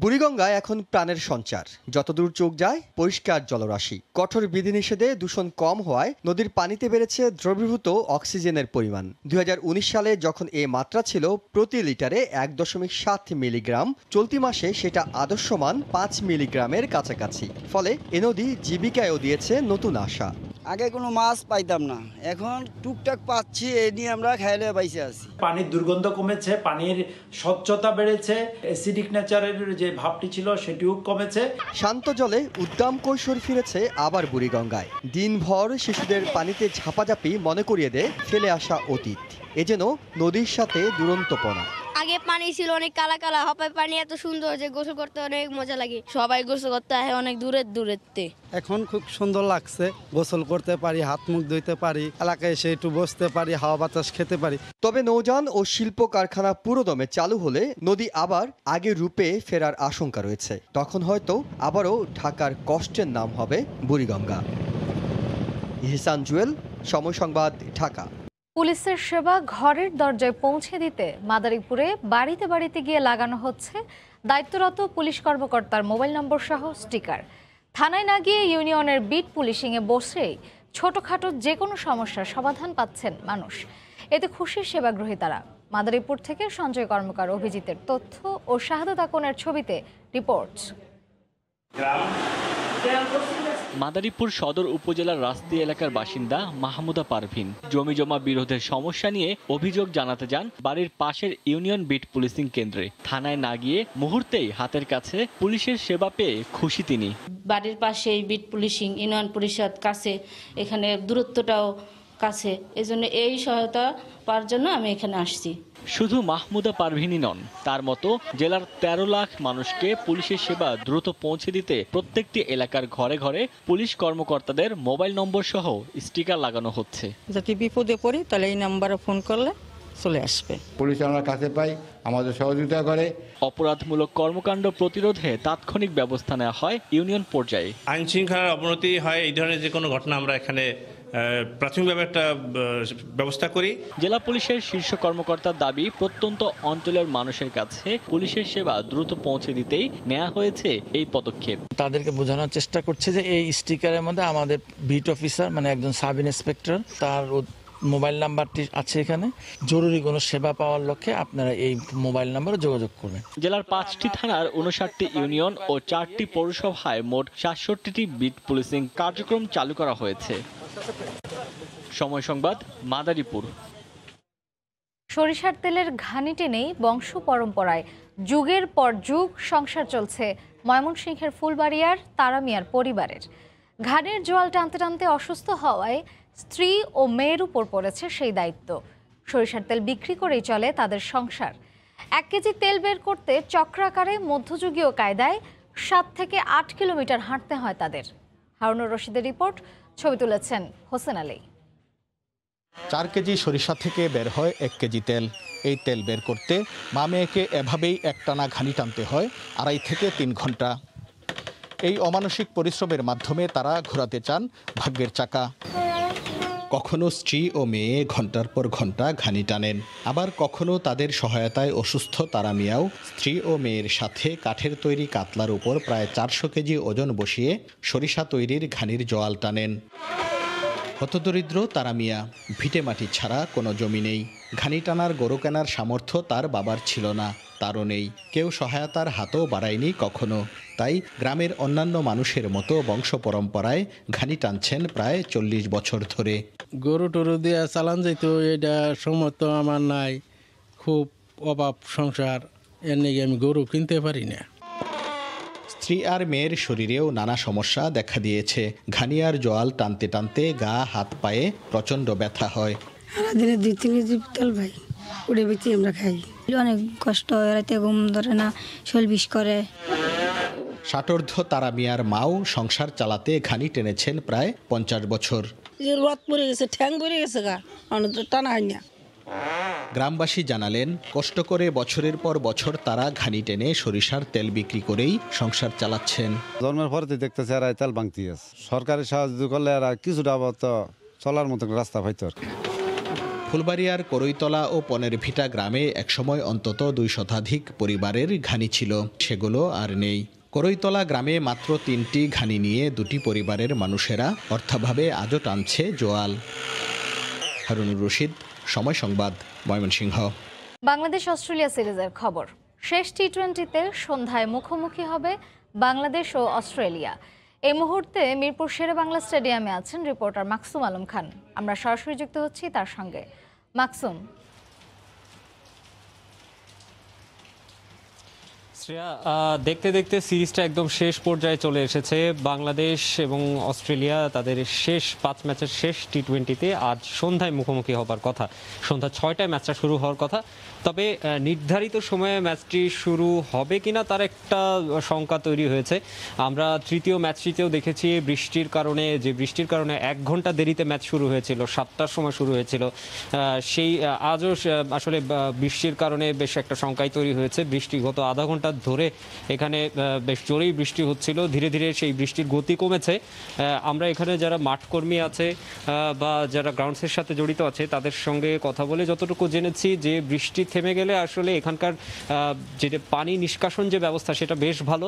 বুড়িগঙ্গায় এখন প্রাণের সঞ্চার। যতদূর চোখ যায় পরিষ্কার জলরাশি। কঠোর বিধিনিষেধে দূষণ কম হওয়ায় নদীর পানিতে বেড়েছে দ্রবীভূত অক্সিজেনের পরিমাণ। 2019 সালে যখন এ মাত্রা ছিল প্রতি লিটারে 1.7 মিলিগ্রাম, চলতি মাসে সেটা আদর্শমান 5 মিলিগ্রামের কাছাকাছি। ফলে এ নদী জীবিকায়ও দিয়েছে নতুন আশা। আগে কোনো মাছ পাইতাম না, এখন টুকটাক পাচ্ছি, এই নিয়ে আমরা খাইলে বাইসে আছি। পানির দুর্গন্ধ কমেছে, পানির স্বচ্ছতা বেড়েছে, অ্যাসিডিক নেচারের যে ভাবটি ছিল সেটিও কমেছে। শান্ত জলে উদ্দাম কৈশোর ফিরেছে আবার বুড়িগঙ্গায়। দিনভর শিশুদের পানিতে ঝাপাঝাপি মনে করিয়ে দেয় ফেলে আসা অতীত। এ যেন নদীর সাথে দুরন্তপনা। আগে পানি ছিল অনেক কালা কালা, হপায় পানি এত সুন্দর যে গোসল করতে অনেক মজা লাগে। সবাই গোসল করতে আসে অনেক দূরেতে। এখন খুব সুন্দর লাগছে, গোসল করতে পারি, হাত মুখ ধুইতে পারি, এলাকায় এসে একটু বসতে পারি, হাওয়া বাতাস খেতে পারি। তবে নৌযান ও শিল্প কারখানা পুরোদমে চালু হলে নদী আবার আগের রূপে ফেরার আশঙ্কা রয়েছে। তখন হয়তো আবারও ঢাকার কষ্টের নাম হবে বুড়িগঙ্গা। ইহসান জুয়েল, সময় সংবাদ, ঢাকা। পুলিশের সেবা ঘরের দরজায় পৌঁছে দিতে মাদারীপুরে বাড়িতে বাড়িতে গিয়ে লাগানো হচ্ছে দায়িত্বরত পুলিশ কর্মকর্তার মোবাইল নম্বর সহ স্টিকার। থানায় না গিয়ে ইউনিয়নের বিট পুলিশিংয়ে বসেই ছোটখাটো যে কোনো সমস্যার সমাধান পাচ্ছেন মানুষ। এতে খুশির সেবাগ্রহীতারা। মাদারীপুর থেকে সঞ্জয় কর্মকার, অভিজিতের তথ্য ও শাহাদাত আকনের ছবিতে রিপোর্ট। মাদারীপুর সদর উপজেলার রাস্তি এলাকার বাসিন্দা মাহমুদা পারভিন জমি জমা বিরোধের সমস্যা নিয়ে অভিযোগ জানাতে যান বাড়ির পাশের ইউনিয়ন বিট পুলিশিং কেন্দ্রে। থানায় না গিয়ে মুহূর্তেই হাতের কাছে পুলিশের সেবা পেয়ে খুশি তিনি। বাড়ির পাশে বিট পুলিশিং ইউনিয়ন পরিষদ কাছে, এখানে দূরত্বটাও কাছে, এজন্য এই সহায়তা পাওয়ার জন্য আমি এখানে আসছি। শুধু মাহমুদা পারভিনই নন, তার মতো জেলার 13 লাখ মানুষকে পুলিশের সেবা দ্রুত পৌঁছে দিতে প্রত্যেকটি এলাকার ঘরে ঘরে পুলিশ কর্মকর্তাদের মোবাইল নম্বর সহ স্টিকার লাগানো হচ্ছে। যদি বিপদে পড়ি তাহলে এই নাম্বারে ফোন করলে চলে আসবে। পুলিশ আমরা কাছে পাই, আমাদের সহযোগিতা করে। অপরাধমূলক কর্মকাণ্ড প্রতিরোধে তাৎক্ষণিক ব্যবস্থা নেওয়া হয় ইউনিয়ন পর্যায়ে। আইন শৃঙ্খলার অবনতি হয় এই ধরনের যে কোনো ঘটনা আমরা এখানে প্রাথমিকভাবে একটা ব্যবস্থা করি। জেলা পুলিশের শীর্ষ কর্মকর্তার দাবি, প্রত্যন্ত অঞ্চলের মানুষের কাছে পুলিশের সেবা দ্রুত পৌঁছে দিতেই নেওয়া হয়েছে এই পদক্ষেপ। তাদেরকে বোঝানোর চেষ্টা করছে যে এই স্টিকারের মধ্যে আমাদের বিট অফিসার মানে একজন সাব ইন্সপেক্টর, তার মোবাইল নাম্বারটি আছে। এখানে জরুরি কোনো সেবা পাওয়ার লক্ষ্যে আপনারা এই মোবাইল নাম্বারে যোগাযোগ করবেন। জেলার 5টি থানার 59টি ইউনিয়ন ও 4টি পৌরসভায় মোট 67টি বিট পুলিশিং কার্যক্রম চালু করা হয়েছে। সময় সংবাদ, মাদারীপুর। সরিষার তেলের ঘানি টেনেই বংশ পরম্পরায় যুগের পর যুগ সংসার চলছে ময়মনসিংহের ফুলবাড়িয়ার তারা মিয়ার পরিবারের। ঘানির জোয়াল টানতে টানতে অসুস্থ হওয়ায় স্ত্রী ও মেয়ের উপর পড়েছে সেই দায়িত্ব। সরিষার তেল বিক্রি করেই চলে তাদের সংসার। 1 কেজি তেল বের করতে চক্রাকারে মধ্যযুগীয় কায়দায় 7 থেকে 8 কিলোমিটার হাঁটতে হয় তাদের। হারুনুর রশিদের রিপোর্ট, ছবি তুলেছেন হোসেন আলী। 4 কেজি সরিষা থেকে বের হয় 1 কেজি তেল। এই তেল বের করতে মা মেয়েকে এভাবেই একটানা ঘানি টানতে হয় 2.5 থেকে 3 ঘন্টা। এই অমানসিক পরিশ্রমের মাধ্যমে তারা ঘোরাতে চান ভাগ্যের চাকা। কখনো স্ত্রী ও মেয়ে ঘন্টার পর ঘন্টা ঘানি টানেন, আবার কখনো তাদের সহায়তায় অসুস্থ তারা মিয়াও স্ত্রী ও মেয়ের সাথে কাঠের তৈরি কাতলার উপর প্রায় 400 কেজি ওজন বসিয়ে সরিষা তৈরির ঘানির জোয়াল টানেন। হতদরিদ্র তারা মিয়া, ভিটে মাটি ছাড়া কোনো জমি নেই। ঘানি টানার গরু কেনার সামর্থ্য তার বাবার ছিল না, তারও নেই। কেউ সহায়তার হাতও বাড়ায়নি কখনো। তাই গ্রামের অন্যান্য মানুষের মতো বংশ পরম্পরায় ঘানি টানছেন প্রায় 40 বছর ধরে। গরু টরু দিয়ে চালান যেত, এটা সমর্থ আমার নাই, খুব অভাব সংসার, এর নিয়ে আমি গরু কিনতে পারি না। স্ত্রী আর মেয়ের শরীরেও নানা সমস্যা দেখা দিয়েছে। ঘানি আর জোয়াল টানতে টানতে গা হাত পায়ে প্রচণ্ড ব্যথা হয়। সারাদিনে 2-3 কেজি তেল ভাই উড়ে বেঁচে আমরা খাই। অনেক কষ্ট হয়, রাতে ঘুম ধরে না, শরীর বিষ করে। ষাটোর্ধ্ব তারা মিয়ার মাও সংসার চালাতে ঘানি টেনেছেন প্রায় 50 বছর। রথ পড়ে গেছে, ঠ্যাং পড়ে গেছে, গা টানা হয় না। গ্রামবাসী জানালেন, কষ্ট করে বছরের পর বছর তারা ঘানি টেনে সরিষার তেল বিক্রি করেই সংসার চালাচ্ছেন। জন্মের পরে দেখতেছে এরা তেল ভাঙতে আছে, সরকারি সাহায্য করলে এরা কিছুটা চলার মতো রাস্তা পাইত। ফুলবাড়িয়ার করইতলা ও পনের ভিটা গ্রামে একসময় অন্তত 2 শতাধিক পরিবারের ঘানি ছিল, সেগুলো আর নেই। করইতলা গ্রামে মাত্র 3টি ঘানি নিয়ে 2টি পরিবারের মানুষেরা অর্থাভাবে আজও টানছে জোয়াল। হারুনুর রশিদ, সময় সংবাদ, ময়মনসিংহ। বাংলাদেশ অস্ট্রেলিয়া সিরিজের খবর। শেষ টি-20তে সন্ধ্যায় মুখোমুখি হবে বাংলাদেশ ও অস্ট্রেলিয়া। এই মুহূর্তে মিরপুর শেরেবাংলা স্টেডিয়ামে আছেন রিপোর্টার মাকসুম আলম খান। আমরা সরাসরি যুক্ত হচ্ছি তার সঙ্গে। মাকসুম, শ্রেয়া, দেখতে দেখতে সিরিজটা একদম শেষ পর্যায়ে চলে এসেছে। বাংলাদেশ এবং অস্ট্রেলিয়া তাদের শেষ 5 ম্যাচের শেষ টি20তে আজ সন্ধ্যায় মুখোমুখি হবার কথা। সন্ধ্যা 6টায় ম্যাচটা শুরু হওয়ার কথা। তবে নির্ধারিত সময়ে ম্যাচটি শুরু হবে কিনা তার একটা শঙ্কা তৈরি হয়েছে। আমরা তৃতীয় ম্যাচটিতেও দেখেছি বৃষ্টির কারণে 1 ঘন্টা দেরিতে ম্যাচ শুরু হয়েছিল, 7টার সময় শুরু হয়েছিল। সেই আজও আসলে বৃষ্টির কারণে বেশ একটা শঙ্কাই তৈরি হয়েছে। বৃষ্টি গত আধা ঘন্টা ধরে এখানে বেশ জোরেই বৃষ্টি হচ্ছিল, ধীরে ধীরে সেই বৃষ্টির গতি কমেছে। আমরা এখানে যারা মাঠকর্মী আছে বা যারা গ্রাউন্ডসের সাথে জড়িত আছে তাদের সঙ্গে কথা বলে যতটুকু জেনেছি যে বৃষ্টি থেমে গেলে আসলে এখানকার যে পানি নিষ্কাশন যে ব্যবস্থা সেটা বেশ ভালো।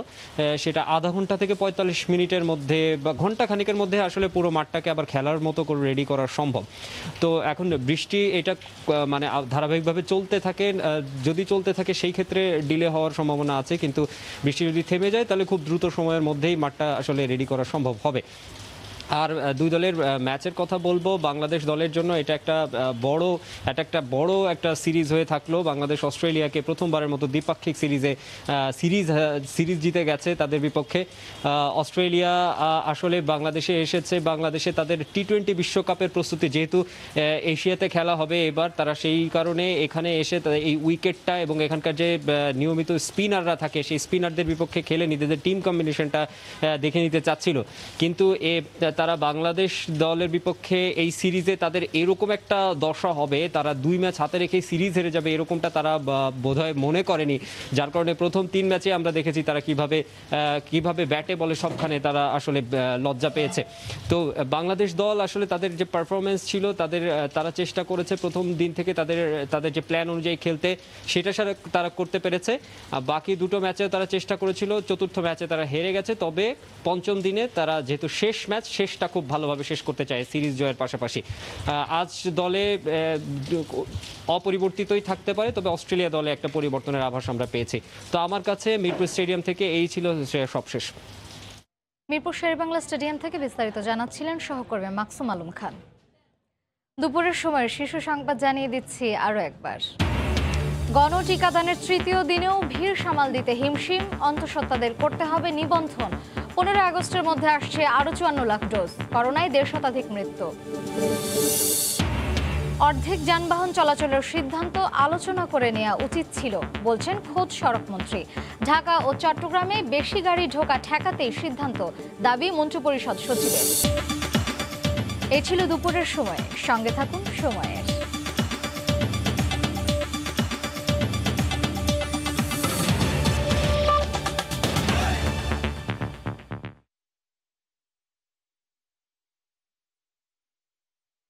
সেটা আধা ঘন্টা থেকে 45 মিনিটের মধ্যে বা ঘন্টা খানিকের মধ্যে আসলে পুরো মাঠটাকে আবার খেলার মতো করে রেডি করা সম্ভব। তো এখন বৃষ্টি এটা মানে ধারাবাহিকভাবে চলতে থাকে সেই ক্ষেত্রে ডিলে হওয়ার সম্ভাবনা আছে, কিন্তু বৃষ্টি যদি থেমে যায় তাহলে খুব দ্রুত সময়ের মধ্যেই মাঠটা আসলে রেডি করা সম্ভব হবে। আর দুই দলের ম্যাচের কথা বলবো, বাংলাদেশ দলের জন্য এটা একটা বড় একটা সিরিজ হয়ে থাকলো। বাংলাদেশ অস্ট্রেলিয়াকে প্রথমবারের মতো দ্বিপাক্ষিক সিরিজ জিতে গেছে তাদের বিপক্ষে। অস্ট্রেলিয়া আসলে বাংলাদেশে এসেছে, বাংলাদেশে তাদের টি20 বিশ্বকাপের প্রস্তুতি, যেহেতু এশিয়াতে খেলা হবে এবার, তারা সেই কারণে এখানে এসে এই উইকেটটা এবং এখানকার যে নিয়মিত স্পিনাররা থাকে সেই স্পিনারদের বিপক্ষে খেলে নিজেদের টিম কম্বিনেশনটা দেখে নিতে চাচ্ছিল। কিন্তু তারা বাংলাদেশ দলের বিপক্ষে এই সিরিজে তাদের এরকম একটা দশা হবে, তারা 2 ম্যাচ হাতে রেখে সিরিজ হেরে যাবে এরকমটা তারা বোধহয় মনে করেনি। যার কারণে প্রথম 3 ম্যাচে আমরা দেখেছি তারা কিভাবে ব্যাটে বলে সবখানে তারা আসলে লজ্জা পেয়েছে। তো বাংলাদেশ দল আসলে তাদের যে পারফরমেন্স ছিল তারা চেষ্টা করেছে প্রথম দিন থেকে তাদের যে প্ল্যান অনুযায়ী খেলতে, সেটা তারা করতে পেরেছে। বাকি 2টো ম্যাচেও তারা চেষ্টা করেছিল, 4র্থ ম্যাচে তারা হেরে গেছে। তবে 5ম দিনে তারা যেহেতু শেষটা খুব ভালোভাবে শেষ করতে চায় সিরিজ জয়ের পাশাপাশি। আজ দলে অপরিবর্তিতই থাকতে পারে, তবে অস্ট্রেলিয়া দলে একটা পরিবর্তনের আভাস আমরা পেয়েছি। তো আমার কাছে মিরপুর স্টেডিয়াম থেকে এই ছিল সবশেষ। মিরপুর শেরেবাংলা স্টেডিয়াম থেকে বিস্তারিত জানাচ্ছিলেন সহকর্মী মাকসুম আলম খান। দুপুরের সময় শীর্ষ সংবাদ জানিয়ে দিচ্ছি আরও একবার। গণ টিকাদানের 3য় দিনেও ভিড় সামাল দিতে হিমশিম, অন্তঃসত্ত্বাদের করতে হবে নিবন্ধন। 15 আগস্টের মধ্যে আসছে আরও 54 লাখ ডোজ। করোনায় 1.5 শতাধিক মৃত্যু। অর্ধেক যানবাহন চলাচলের সিদ্ধান্ত আলোচনা করে নেওয়া উচিত ছিল বলছেন খোদ সড়কমন্ত্রী। ঢাকা ও চট্টগ্রামে বেশি গাড়ি ঢোকা ঠেকাতেই সিদ্ধান্ত, দাবি মন্ত্রিপরিষদ সচিবের। এই ছিল দুপুরের সময়। সঙ্গে থাকুন সময়ের।